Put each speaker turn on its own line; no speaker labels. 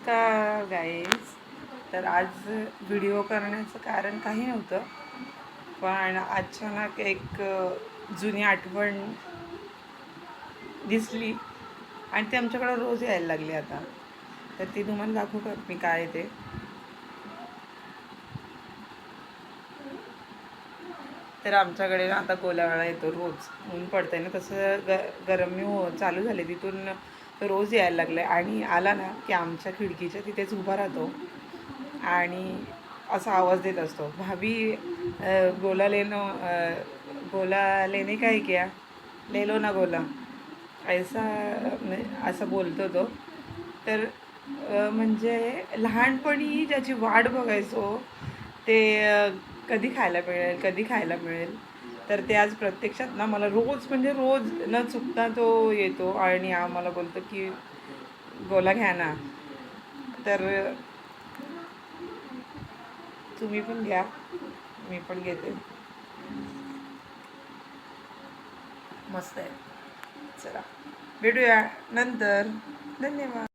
नमस्कार गाईज. तर आज व्हिडिओ करण्याचं कारण काही नव्हतं, पण अचानक एक जुनी आठवण दिसली आणि ते आमच्याकडं रोज यायला लागले आता. तर ती तुम्हाला दाखवू का मी काय ते. तर आमच्याकडे आता कोलावळा येतो रोज. ऊन पडतंय ना, तसं गरमी चालू झाले तिथून रोज यायला लागलं आहे. आणि आला ना की आमच्या खिडकीच्या तिथेच उभा राहतो आणि असा आवाज देत असतो, भाभी गोला गोला लेने का है क्या, ले लो ना गोला, ऐसा असं बोलतो तो. तर म्हणजे लहानपणी ज्याची वाट बघायचो ते कधी खायला मिळेल, कधी खायला मिळेल. तर ते आज प्रत्यक्षात ना मला रोज म्हणजे रोज न चुकता तो येतो आणि आम्हाला बोलतो की गोला घ्या ना. तर तुम्ही पण घ्या, मी पण घेते. मस्त आहे. चला भेटूया नंतर. धन्यवाद.